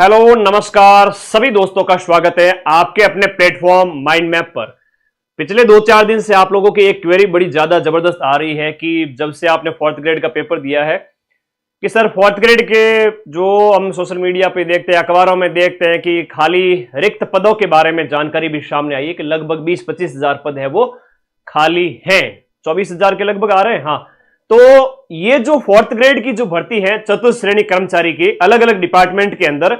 Hello नमस्कार सभी दोस्तों का स्वागत है आपके अपने प्लेटफॉर्म माइंड मैप पर। पिछले 2-4 दिन से आप लोगों की एक क्वेरी बड़ी ज्यादा जबरदस्त आ रही है कि जब से आपने 4th ग्रेड का पेपर दिया है कि सर 4th ग्रेड के जो हम सोशल मीडिया पे देखते हैं, अखबारों में देखते हैं कि खाली रिक्त पदों के बारे में जानकारी भी सामने आई है कि लगभग 20-25 हजार पद है वो खाली हैं। 24 हजार के लगभग आ रहे हैं। हाँ, तो ये जो 4th ग्रेड की जो भर्ती है चतुर्थ श्रेणी कर्मचारी की अलग अलग डिपार्टमेंट के अंदर,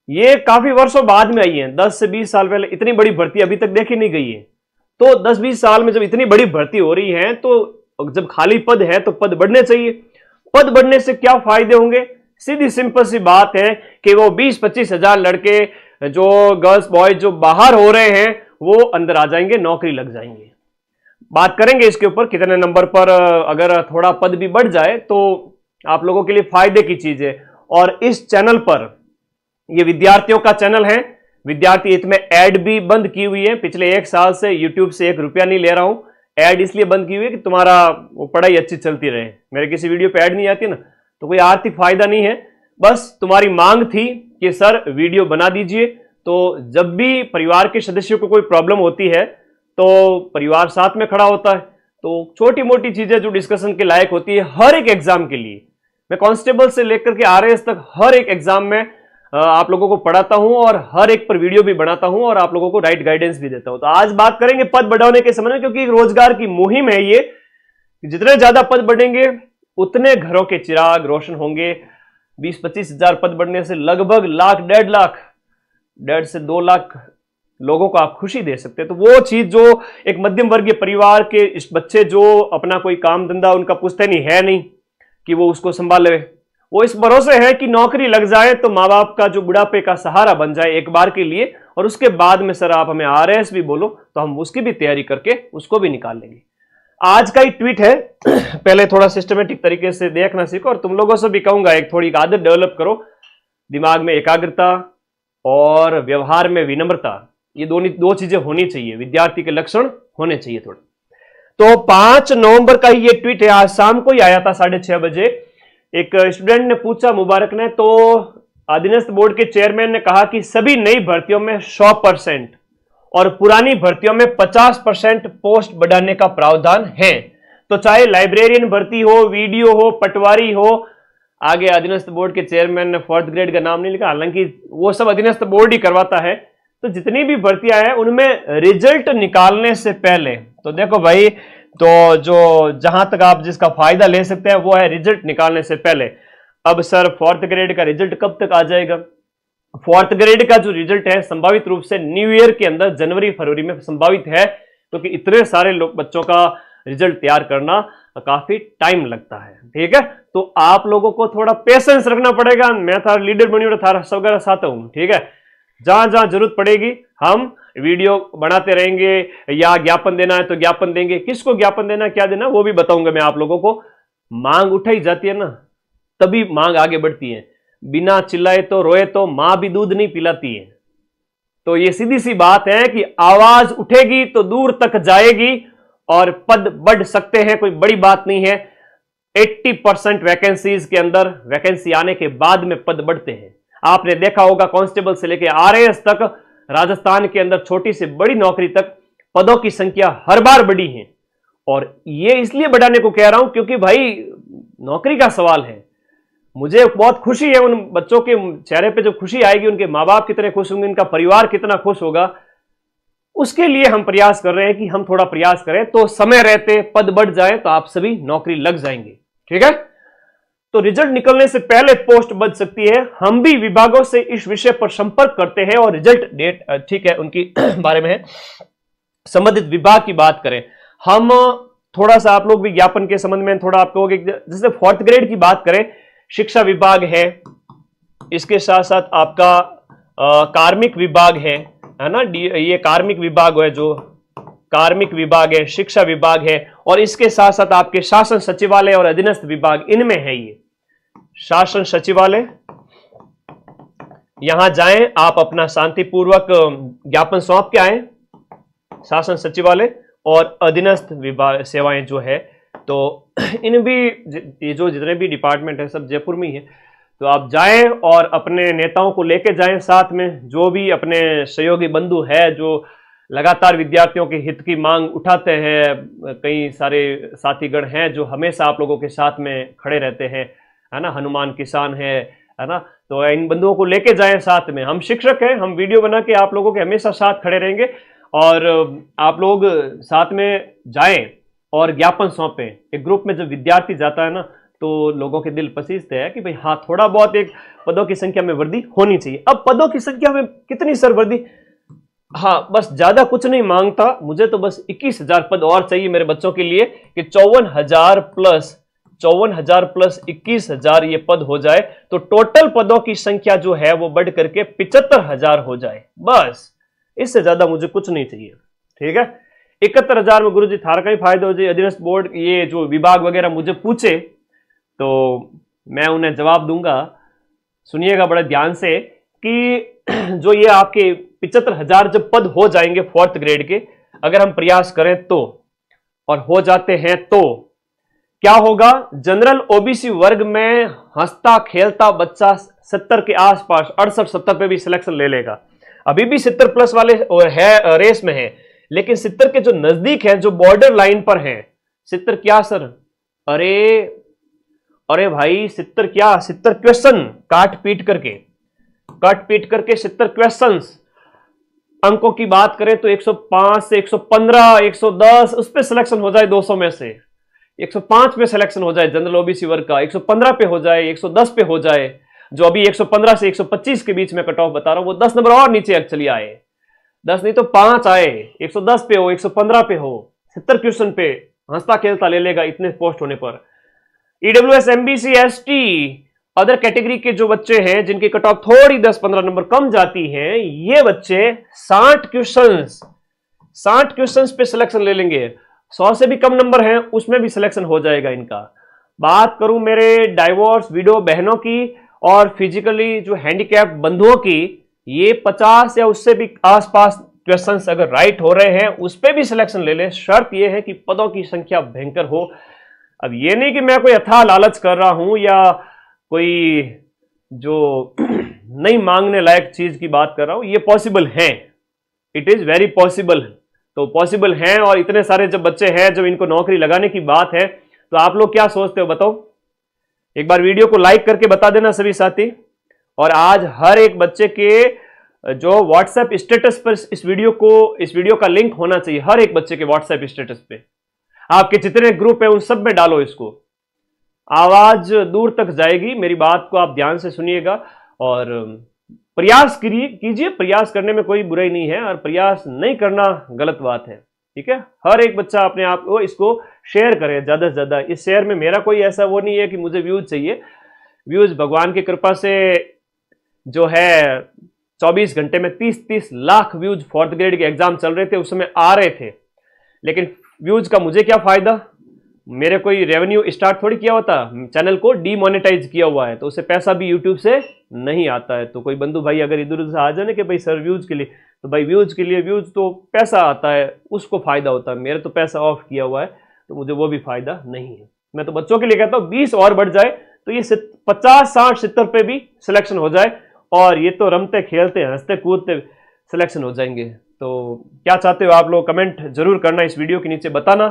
ये काफी वर्षों बाद में आई है। 10 से 20 साल पहले इतनी बड़ी भर्ती अभी तक देखी नहीं गई है। तो 10-20 साल में जब इतनी बड़ी भर्ती हो रही है तो जब खाली पद है तो पद बढ़ने चाहिए। पद बढ़ने से क्या फायदे होंगे? सीधी सिंपल सी बात है कि वो 20-25 हजार लड़के जो गर्ल्स बॉयज जो बाहर हो रहे हैं वो अंदर आ जाएंगे, नौकरी लग जाएंगे। बात करेंगे इसके ऊपर कितने नंबर पर अगर थोड़ा पद भी बढ़ जाए तो आप लोगों के लिए फायदे की चीज है। और इस चैनल पर, ये विद्यार्थियों का चैनल है, विद्यार्थी हित में ऐड भी बंद की हुई है। पिछले 1 साल से यूट्यूब से 1 रुपया नहीं ले रहा हूं। ऐड इसलिए बंद की हुई है कि तुम्हारा वो पढ़ाई अच्छी चलती रहे। मेरे किसी वीडियो पे ऐड नहीं आती ना, तो कोई आर्थिक फायदा नहीं है। बस तुम्हारी मांग थी कि सर वीडियो बना दीजिए, तो जब भी परिवार के सदस्यों को कोई प्रॉब्लम होती है तो परिवार साथ में खड़ा होता है। तो छोटी मोटी चीजें जो डिस्कशन के लायक होती है हर एक एग्जाम के लिए, मैं कांस्टेबल से लेकर के आरएएस तक हर एक एग्जाम में आप लोगों को पढ़ाता हूं और हर एक पर वीडियो भी बनाता हूं और आप लोगों को राइट गाइडेंस भी देता हूं। तो आज बात करेंगे पद बढ़ाने के संबंध में, क्योंकि रोजगार की मुहिम है ये। जितने ज्यादा पद बढ़ेंगे उतने घरों के चिराग रोशन होंगे। 20-25 हजार पद बढ़ने से लगभग लाख, 1.5 से 2 लाख लोगों को आप खुशी दे सकते हैं। तो वो चीज जो एक मध्यम वर्गीय परिवार के इस बच्चे जो अपना कोई काम धंधा उनका पुश्तैनी है नहीं कि वो उसको संभाले, वो इस भरोसे है कि नौकरी लग जाए तो माँ बाप का जो बुढ़ापे का सहारा बन जाए एक बार के लिए, और उसके बाद में सर आप हमें आरएएस भी बोलो तो हम उसकी भी तैयारी करके उसको भी निकाल लेंगे। आज का ही ट्वीट है। पहले थोड़ा सिस्टमेटिक तरीके से देखना सीखो, और तुम लोगों से भी कहूंगा एक थोड़ी आदत डेवलप करो। दिमाग में एकाग्रता और व्यवहार में विनम्रता, ये दो चीजें होनी चाहिए, विद्यार्थी के लक्षण होने चाहिए थोड़े। तो 5 नवंबर का ये ट्वीट है, आज शाम को ही आया था 6:30 बजे। एक स्टूडेंट ने पूछा, मुबारक ने, तो अधीनस्थ बोर्ड के चेयरमैन ने कहा कि सभी नई भर्तियों में 100% और पुरानी भर्तियों में 50% पोस्ट बढ़ाने का प्रावधान है। तो चाहे लाइब्रेरियन भर्ती हो, वीडियो हो, पटवारी हो, आगे अधीनस्थ बोर्ड के चेयरमैन ने 4th ग्रेड का नाम नहीं लिखा, हालांकि वो सब अधीनस्थ बोर्ड ही करवाता है। तो जितनी भी भर्तियां हैं उनमें रिजल्ट निकालने से पहले, तो देखो भाई, तो जो जहां तक आप जिसका फायदा ले सकते हैं वो है रिजल्ट निकालने से पहले। अब सर 4th ग्रेड का रिजल्ट कब तक आ जाएगा? 4th ग्रेड का जो रिजल्ट है संभावित रूप से न्यू ईयर के अंदर, जनवरी-फरवरी में संभावित है, क्योंकि इतने सारे लोग बच्चों का रिजल्ट तैयार करना काफी टाइम लगता है। ठीक है, तो आप लोगों को थोड़ा पेशेंस रखना पड़ेगा। मैं था लीडर बनी था सब साथ हूं। ठीक है, जहां जहां जरूरत पड़ेगी हम वीडियो बनाते रहेंगे, या ज्ञापन देना है तो ज्ञापन देंगे। किसको ज्ञापन देना, क्या देना, वो भी बताऊंगा मैं आप लोगों को। मांग उठाई जाती है ना, तभी मांग आगे बढ़ती है। बिना चिल्लाए तो रोए तो मां भी दूध नहीं पिलाती है। तो ये सीधी सी बात है कि आवाज उठेगी तो दूर तक जाएगी और पद बढ़ सकते हैं, कोई बड़ी बात नहीं है। 80% वैकेंसीज के अंदर, वैकेंसी आने के बाद में पद बढ़ते हैं। आपने देखा होगा कांस्टेबल से लेकर आरएएस तक राजस्थान के अंदर छोटी से बड़ी नौकरी तक पदों की संख्या हर बार बढ़ी है। और ये इसलिए बढ़ाने को कह रहा हूं क्योंकि भाई नौकरी का सवाल है। मुझे बहुत खुशी है उन बच्चों के चेहरे पे, जब खुशी आएगी उनके माँ बाप कितने खुश होंगे, उनका परिवार कितना खुश होगा, उसके लिए हम प्रयास कर रहे हैं कि हम थोड़ा प्रयास करें तो समय रहते पद बढ़ जाए तो आप सभी नौकरी लग जाएंगे। ठीक है, तो रिजल्ट निकलने से पहले पोस्ट बच सकती है। हम भी विभागों से इस विषय पर संपर्क करते हैं और रिजल्ट डेट, ठीक है, उनकी बारे में संबंधित विभाग की बात करें हम थोड़ा सा, आप लोग भी ज्ञापन के संबंध में थोड़ा आप कहोगे, जैसे 4th ग्रेड की बात करें, शिक्षा विभाग है, इसके साथ साथ आपका कार्मिक विभाग है ना, ये कार्मिक विभाग है, जो कार्मिक विभाग है, शिक्षा विभाग है, और इसके साथ साथ आपके शासन सचिवालय और अधीनस्थ विभाग, इनमें है ये शासन सचिवालय। यहां जाएं, आप अपना शांतिपूर्वक ज्ञापन सौंप के आए। शासन सचिवालय और अधीनस्थ विभाग सेवाएं जो है, तो इन भी, ये जो जितने भी डिपार्टमेंट है सब जयपुर में ही है। तो आप जाएं और अपने नेताओं को लेके जाएं साथ में, जो भी अपने सहयोगी बंधु है जो लगातार विद्यार्थियों के हित की मांग उठाते हैं। कई सारे साथीगण हैं जो हमेशा आप लोगों के साथ में खड़े रहते हैं, है ना। हनुमान किसान है ना। तो इन बंधुओं को लेके जाएं साथ में। हम शिक्षक हैं, हम वीडियो बना के आप लोगों के हमेशा साथ खड़े रहेंगे और आप लोग साथ में जाएं और ज्ञापन सौंपें। एक ग्रुप में जब विद्यार्थी जाता है ना तो लोगों के दिल पसीजते हैं कि भाई हाँ, थोड़ा बहुत एक पदों की संख्या में वृद्धि होनी चाहिए। अब पदों की संख्या में कितनी सर वृद्धि? हाँ, बस ज्यादा कुछ नहीं मांगता, मुझे तो बस 21,000 पद और चाहिए मेरे बच्चों के लिए कि 54,000 प्लस 21,000 ये पद हो जाए तो टोटल पदों की संख्या जो है वो बढ़ करके 75,000 हो जाए। बस इससे ज्यादा मुझे कुछ नहीं चाहिए, ठीक है। 71,000 में गुरुजी थारा का ही फायदा हो जाए। अधीनस्थ बोर्ड ये जो विभाग वगैरह मुझे पूछे तो मैं उन्हें जवाब दूंगा। सुनिएगा बड़े ध्यान से कि जो ये आपके 75,000 जब पद हो जाएंगे 4th ग्रेड के, अगर हम प्रयास करें तो, और हो जाते हैं तो क्या होगा? जनरल ओबीसी वर्ग में हंसता खेलता बच्चा 70 के आसपास 68-70 पे भी सिलेक्शन ले लेगा। अभी भी 70 प्लस वाले है रेस में है, लेकिन 70 के जो नजदीक है, जो बॉर्डर लाइन पर हैं, 70 क्या सर? अरे भाई 70 क्या, 70 क्वेश्चन काट पीट करके 70 क्वेश्चंस। अंकों की बात करें तो 105 से 115, 110 उस पे सिलेक्शन हो जाए 200 में से, 105 पे सिलेक्शन हो जाए जनरल ओबीसी वर्ग का, 115 पे हो जाए, 110 पे हो जाए। जो अभी 115 से 125 के बीच में कट ऑफ बता रहा हूं, वो 10 नंबर और नीचे एक्चुअली आए, 10 नहीं तो 5 आए, 110 पे हो, 115 पे हो, 70 क्वेश्चन पे हंसता खेलता ले लेगा इतने पोस्ट होने पर। EWS, MBC, ST, other category के जो बच्चे हैं जिनकी कट ऑफ थोड़ी 10-15 नंबर कम जाती है, ये बच्चे 60 क्वेश्चंस पे सिलेक्शन ले लेंगे। 100 से भी कम नंबर हैं उसमें भी सिलेक्शन हो जाएगा इनका। बात करूं मेरे डाइवोर्स विडो बहनों की और फिजिकली जो हैंडीकैप बंधुओं की, ये 50 या उससे भी आसपास क्वेश्चंस अगर राइट हो रहे हैं उस पे भी सिलेक्शन ले लें। शर्त यह है कि पदों की संख्या भयंकर हो। अब ये नहीं कि मैं कोई अथाह लालच कर रहा हूं या कोई जो नहीं मांगने लायक चीज की बात कर रहा हूं, ये पॉसिबल है, इट इज वेरी पॉसिबल। तो पॉसिबल है, और इतने सारे जब बच्चे हैं जब इनको नौकरी लगाने की बात है तो आप लोग क्या सोचते हो बताओ? एक बार वीडियो को लाइक करके बता देना सभी साथी। और आज हर एक बच्चे के जो व्हाट्सएप स्टेटस पर इस वीडियो का लिंक होना चाहिए, हर एक बच्चे के व्हाट्सएप स्टेटस पे। आपके जितने ग्रुप है उन सब में डालो इसको, आवाज दूर तक जाएगी। मेरी बात को आप ध्यान से सुनिएगा और प्रयास कीजिए। प्रयास करने में कोई बुराई नहीं है और प्रयास नहीं करना गलत बात है, ठीक है। हर एक बच्चा अपने आप को इसको शेयर करे ज्यादा से ज्यादा। इस शेयर में मेरा कोई ऐसा वो नहीं है कि मुझे व्यूज चाहिए। व्यूज भगवान की कृपा से जो है 24 घंटे में 30-30 लाख व्यूज 4th ग्रेड के एग्जाम चल रहे थे उस समय आ रहे थे, लेकिन व्यूज का मुझे क्या फायदा? मेरे कोई रेवेन्यू स्टार्ट थोड़ी किया होता, चैनल को डीमोनेटाइज किया हुआ है तो उसे पैसा भी यूट्यूब से नहीं आता है। तो कोई बंधु भाई अगर इधर उधर आ जाने कि भाई सर व्यूज के लिए, तो भाई व्यूज के लिए व्यूज तो पैसा आता है, उसको फायदा होता है। मेरे तो पैसा ऑफ किया हुआ है तो मुझे वो भी फायदा नहीं है। मैं तो बच्चों के लिए कहता हूँ 20 और बढ़ जाए तो ये 50, 60, 70 पे भी सिलेक्शन हो जाए और ये तो रमते खेलते हंसते कूदते सिलेक्शन हो जाएंगे। तो क्या चाहते हो आप लोग? कमेंट जरूर करना, इस वीडियो के नीचे बताना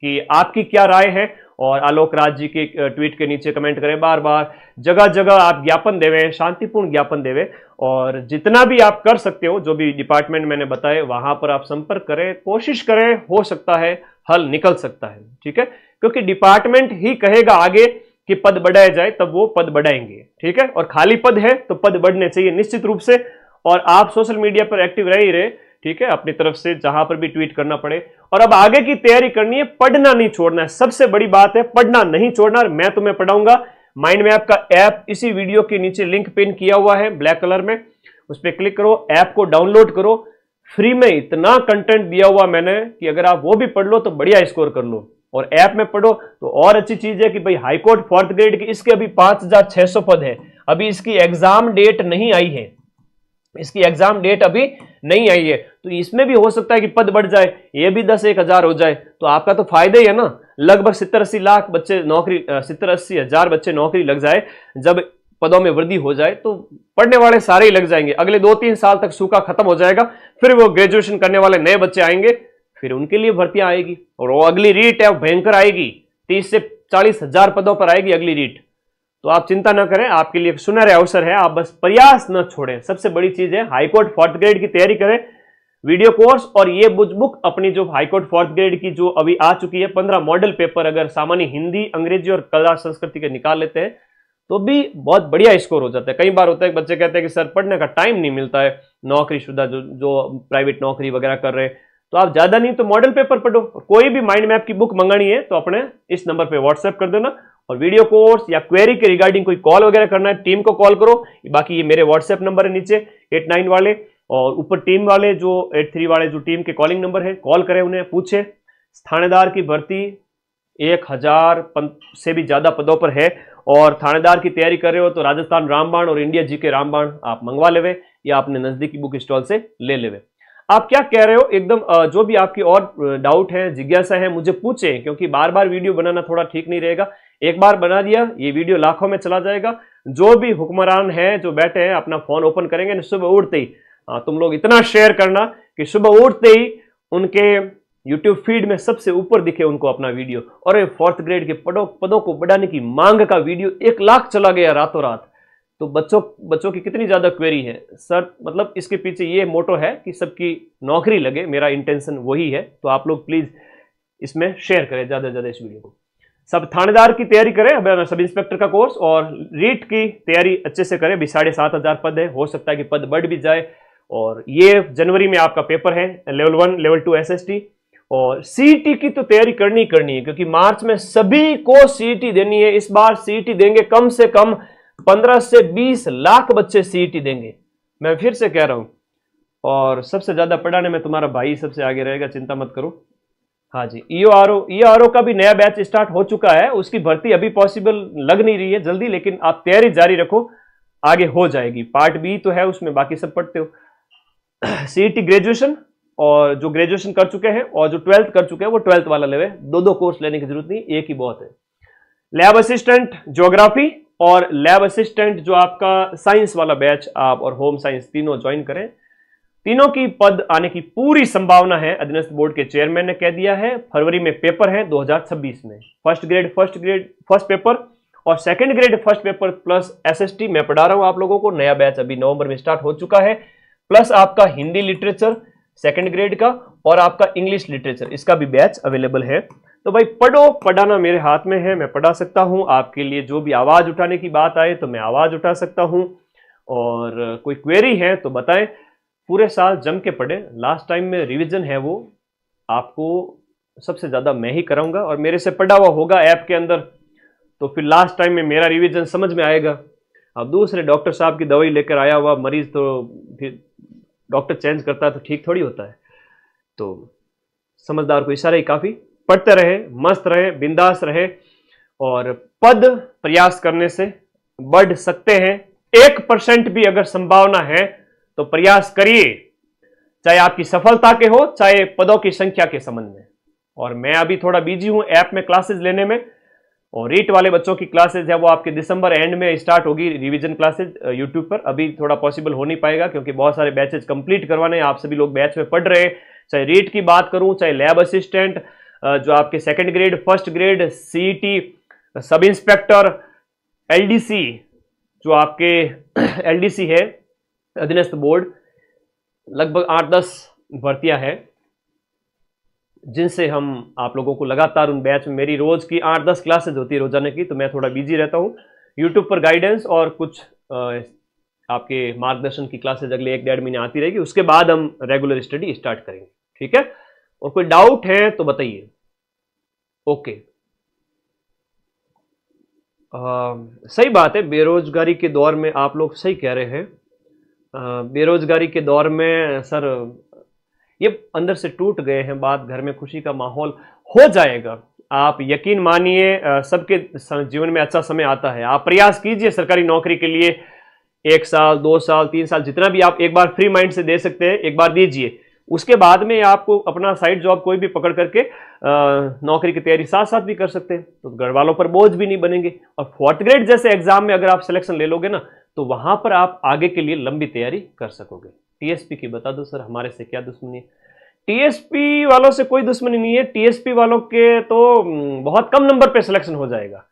कि आपकी क्या राय है। और आलोक राज जी के ट्वीट के नीचे कमेंट करें, बार बार जगह जगह आप ज्ञापन देवें, शांतिपूर्ण ज्ञापन देवें। और जितना भी आप कर सकते हो, जो भी डिपार्टमेंट मैंने बताए वहां पर आप संपर्क करें, कोशिश करें, हो सकता है हल निकल सकता है, ठीक है। क्योंकि डिपार्टमेंट ही कहेगा आगे कि पद बढ़ाए जाए तब वो पद बढ़ाएंगे, ठीक है। और खाली पद है तो पद बढ़ने चाहिए निश्चित रूप से। और आप सोशल मीडिया पर एक्टिव रह ही रहे, ठीक है, अपनी तरफ से जहां पर भी ट्वीट करना पड़े। और अब आगे की तैयारी करनी है, पढ़ना नहीं छोड़ना है, सबसे बड़ी बात है पढ़ना नहीं छोड़ना। मैं तुम्हें पढ़ाऊंगा। माइंड मैप का ऐप इसी वीडियो के नीचे लिंक पिन किया हुआ है ब्लैक कलर में, उस पर क्लिक करो, ऐप को डाउनलोड करो। फ्री में इतना कंटेंट दिया हुआ मैंने कि अगर आप वो भी पढ़ लो तो बढ़िया स्कोर कर लो। और ऐप में पढ़ो तो और अच्छी चीज है कि भाई हाईकोर्ट 4th ग्रेड की इसके अभी 5,600 पद है, अभी इसकी एग्जाम डेट नहीं आई है, इसकी एग्जाम डेट अभी नहीं आई है। तो इसमें भी हो सकता है कि पद बढ़ जाए, ये भी 10-1,000 हो जाए तो आपका तो फायदा ही है ना। लगभग 70-80 लाख बच्चे नौकरी, 70-80 हजार बच्चे नौकरी लग जाए। जब पदों में वृद्धि हो जाए तो पढ़ने वाले सारे ही लग जाएंगे। अगले 2-3 साल तक सूखा खत्म हो जाएगा, फिर वो ग्रेजुएशन करने वाले नए बच्चे आएंगे, फिर उनके लिए भर्तियां आएगी और वो अगली रीट है वो भयंकर आएगी, 30 से 40 हजार पदों पर आएगी अगली रीट। तो आप चिंता ना करें, आपके लिए सुनहरे अवसर है, आप बस प्रयास न छोड़ें। सबसे बड़ी चीज है हाईकोर्ट 4th ग्रेड की तैयारी करें, वीडियो कोर्स और ये बुक अपनी जो हाईकोर्ट 4th ग्रेड की जो अभी आ चुकी है 15 मॉडल पेपर, अगर सामान्य हिंदी, अंग्रेजी और कला संस्कृति के निकाल लेते हैं तो भी बहुत बढ़िया स्कोर हो जाता है। कई बार होता है बच्चे कहते हैं कि सर पढ़ने का टाइम नहीं मिलता है, नौकरी शुदा जो प्राइवेट नौकरी वगैरह कर रहे हैं, तो आप ज्यादा नहीं तो मॉडल पेपर पढ़ो। कोई भी माइंड मैप की बुक मंगानी है तो अपने इस नंबर पे व्हाट्सएप कर देना, और वीडियो कोर्स या क्वेरी के रिगार्डिंग कोई कॉल वगैरह करना है टीम को कॉल करो। बाकी ये मेरे व्हाट्सएप नंबर है नीचे 89 वाले, और ऊपर टीम वाले जो 83 वाले जो टीम के कॉलिंग नंबर है, कॉल करें उन्हें, पूछे। थानेदार की भर्ती 1000 से भी ज्यादा पदों पर है, और थानेदार की तैयारी कर रहे हो तो राजस्थान रामबाण और इंडिया जीके रामबाण आप मंगवा लेवे या अपने नजदीकी बुक स्टॉल से ले लेवे। आप क्या कह रहे हो एकदम जो भी आपकी और डाउट है, जिज्ञासा है, मुझे पूछें, क्योंकि बार बार वीडियो बनाना थोड़ा ठीक नहीं रहेगा। एक बार बना दिया ये वीडियो लाखों में चला जाएगा। जो भी हुक्मरान है जो बैठे हैं अपना फोन ओपन करेंगे ना सुबह उठते ही, तुम लोग इतना शेयर करना कि सुबह उठते ही उनके यूट्यूब फीड में सबसे ऊपर दिखे उनको अपना वीडियो। और 4th ग्रेड के पदों को बढ़ाने की मांग का वीडियो 1 लाख चला गया रातों रात। तो बच्चों की कितनी ज्यादा क्वेरी है सर, मतलब इसके पीछे ये मोटो है कि सबकी नौकरी लगे, मेरा इंटेंशन वही है। तो आप लोग प्लीज इसमें शेयर करें ज्यादा से ज्यादा इस वीडियो को। सब थानेदार की तैयारी करें, सब इंस्पेक्टर का कोर्स, और रीट की तैयारी अच्छे से करें। 7,500 पद है, हो सकता है कि पद बढ़ भी जाए। और ये जनवरी में आपका पेपर है लेवल 1 लेवल 2 SST, और सीईटी की तो तैयारी करनी है, क्योंकि मार्च में सभी को सीईटी देनी है। इस बार सीईटी देंगे कम से कम 15 से 20 लाख बच्चे सीईटी देंगे, मैं फिर से कह रहा हूं। और सबसे ज्यादा पढ़ाने में तुम्हारा भाई सबसे आगे रहेगा, चिंता मत करो। हाँ जी, ईओआरओ का भी नया बैच स्टार्ट हो चुका है, उसकी भर्ती अभी पॉसिबल लग नहीं रही है जल्दी, लेकिन आप तैयारी जारी रखो, आगे हो जाएगी। पार्ट बी तो है उसमें, बाकी सब पढ़ते हो। सीईटी ग्रेजुएशन, और जो ग्रेजुएशन कर चुके हैं और जो 12th कर चुके हैं वो 12th वाला लेवे, 2 कोर्स लेने की जरूरत नहीं, एक ही बहुत है। लैब असिस्टेंट ज्योग्राफी और लैब असिस्टेंट जो आपका साइंस वाला बैच, आप और होम साइंस तीनों ज्वाइन करें। तीनों की पद आने की पूरी संभावना है, अधीनस्थ बोर्ड के चेयरमैन ने कह दिया है। फरवरी में पेपर है 2026 में। फर्स्ट ग्रेड फर्स्ट पेपर और second grade first paper plus SST मैं पढ़ा रहा हूं आप लोगों को। नया बैच अभी नवंबर में स्टार्ट हो चुका है, प्लस आपका हिंदी लिटरेचर सेकंड ग्रेड का और आपका इंग्लिश लिटरेचर, इसका भी बैच अवेलेबल है। तो भाई पढ़ो, पढ़ाना मेरे हाथ में है, मैं पढ़ा सकता हूं। आपके लिए जो भी आवाज उठाने की बात आए तो मैं आवाज उठा सकता हूं, और कोई क्वेरी है तो बताएं। पूरे साल जम के पढ़े। लास्ट टाइम में रिवीजन है वो आपको सबसे ज्यादा मैं ही कराऊंगा, और मेरे से पढ़ा हुआ होगा ऐप के अंदर, तो फिर लास्ट टाइम में मेरा रिवीजन समझ में आएगा। अब दूसरे डॉक्टर साहब की दवाई लेकर आया हुआ मरीज तो फिर डॉक्टर चेंज करता है तो ठीक थोड़ी होता है। तो समझदार को इशारा ही काफी। पढ़ते रहे, मस्त रहे, बिंदास रहे, और पद प्रयास करने से बढ़ सकते हैं। 1% भी अगर संभावना है तो प्रयास करिए, चाहे आपकी सफलता के हो चाहे पदों की संख्या के संबंध में। और मैं अभी थोड़ा बिजी हूं ऐप में क्लासेस लेने में, और रीट वाले बच्चों की क्लासेस है वो आपके दिसंबर एंड में स्टार्ट होगी, रिवीजन क्लासेस यूट्यूब पर। अभी थोड़ा पॉसिबल हो नहीं पाएगा क्योंकि बहुत सारे बैचेज कंप्लीट करवाने, आप सभी लोग बैच में पढ़ रहे हैं। चाहे रीट की बात करूं, चाहे लैब असिस्टेंट जो आपके second grade first grade, CET, sub inspector, LDC जो आपके LDC है अधीनस्थ बोर्ड, लगभग 8-10 भर्तियां हैं जिनसे हम आप लोगों को लगातार उन बैच में, मेरी रोज की 8-10 क्लासेज होती है रोजाना की, तो मैं थोड़ा बिजी रहता हूं। यूट्यूब पर गाइडेंस और कुछ आपके मार्गदर्शन की क्लासेज अगले 1-1.5 महीने आती रहेगी, उसके बाद हम रेगुलर स्टडी स्टार्ट करेंगे, ठीक है। और कोई डाउट है तो बताइए। ओके, सही बात है, बेरोजगारी के दौर में आप लोग सही कह रहे हैं। बेरोजगारी के दौर में सर ये अंदर से टूट गए हैं, बात घर में खुशी का माहौल हो जाएगा, आप यकीन मानिए। सबके जीवन में अच्छा समय आता है। आप प्रयास कीजिए सरकारी नौकरी के लिए, 1 साल 2 साल 3 साल जितना भी आप एक बार फ्री माइंड से दे सकते हैं एक बार दीजिए। उसके बाद में आपको अपना साइड जॉब कोई भी पकड़ करके नौकरी की तैयारी साथ साथ भी कर सकते हैं, तो घर वालों पर बोझ भी नहीं बनेंगे। और फोर्थ ग्रेड जैसे एग्जाम में अगर आप सिलेक्शन ले लोगे ना, तो वहां पर आप आगे के लिए लंबी तैयारी कर सकोगे। टीएसपी की बता दो सर, हमारे से क्या दुश्मनी है? टीएसपी वालों से कोई दुश्मनी नहीं है। टीएसपी वालों के तो बहुत कम नंबर पे सिलेक्शन हो जाएगा।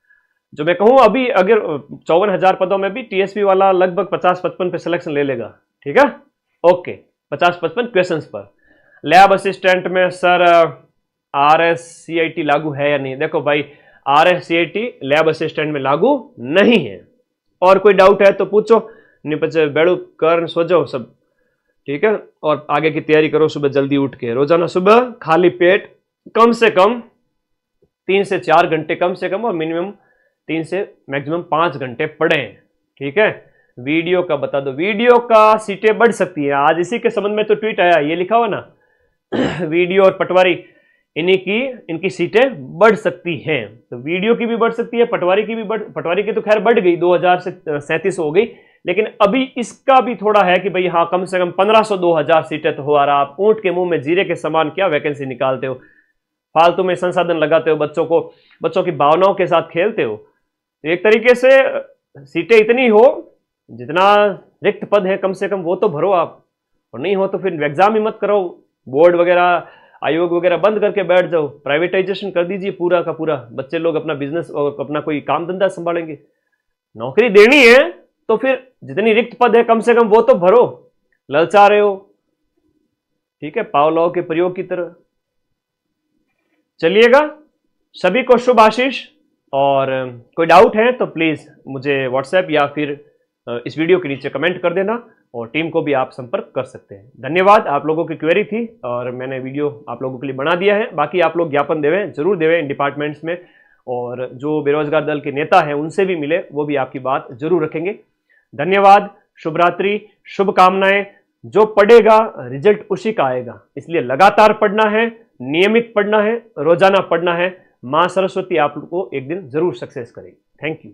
जो मैं कहूं अभी अगर 54,000 पदों में भी टीएसपी वाला लगभग 50-55 पे सिलेक्शन ले लेगा। ठीक है, ओके, 50-55 क्वेश्चंस पर। लैब असिस्टेंट में सर RSCIT लागू है या नहीं? देखो भाई, RSCIT लैब असिस्टेंट में लागू नहीं है। और कोई डाउट है तो पूछो, नहीं बच्चे बैठो कर सो जाओ सब। ठीक है, और आगे की तैयारी करो। सुबह जल्दी उठ के रोजाना सुबह खाली पेट कम से कम 3 से 4 घंटे कम से कम, और मिनिमम 3 से मैक्सिमम 5 घंटे पढ़ें। ठीक है, वीडियो का बता दो, वीडियो का सीटें बढ़ सकती है। आज इसी के संबंध में तो ट्वीट आया, ये लिखा हुआ ना वीडियो और पटवारी इनकी सीटें बढ़ सकती हैं। तो वीडियो की भी बढ़ सकती है, पटवारी की भी पटवारी की तो खैर बढ़ गई, 2000 से 37 हो गई, लेकिन अभी इसका भी थोड़ा है कि भाई हाँ, कम से कम 1500-2000 सीटें तो हो। आ रहा, आप ऊंट के मुंह में जीरे के समान क्या वैकेंसी निकालते हो, फालतू में संसाधन लगाते हो, बच्चों की भावनाओं के साथ खेलते हो। तो एक तरीके से सीटें इतनी हो, जितना रिक्त पद है कम से कम वो तो भरो आप, और नहीं हो तो फिर एग्जाम ही मत करो। बोर्ड वगैरह, आयोग वगैरह बंद करके बैठ जाओ, प्राइवेटाइजेशन कर दीजिए पूरा का पूरा। बच्चे लोग अपना बिजनेस और अपना कोई काम धंधा संभालेंगे। नौकरी देनी है तो फिर जितनी रिक्त पद है कम से कम वो तो भरो, ललचा रहे हो। ठीक है, पावलों के प्रयोग की तरह चलिएगा। सभी को शुभ आशीष। और कोई डाउट है तो प्लीज मुझे व्हाट्सएप या फिर इस वीडियो के नीचे कमेंट कर देना, और टीम को भी आप संपर्क कर सकते हैं। धन्यवाद, आप लोगों की क्वेरी थी और मैंने वीडियो आप लोगों के लिए बना दिया है। बाकी आप लोग ज्ञापन देवें, जरूर देवें इन डिपार्टमेंट्स में, और जो बेरोजगार दल के नेता हैं उनसे भी मिले, वो भी आपकी बात जरूर रखेंगे। धन्यवाद, शुभ रात्रि, शुभकामनाएं। जो पढ़ेगा रिजल्ट उसी का आएगा, इसलिए लगातार पढ़ना है, नियमित पढ़ना है, रोजाना पढ़ना है। मां सरस्वती आप लोग को एक दिन जरूर सक्सेस करेगी। Thank you.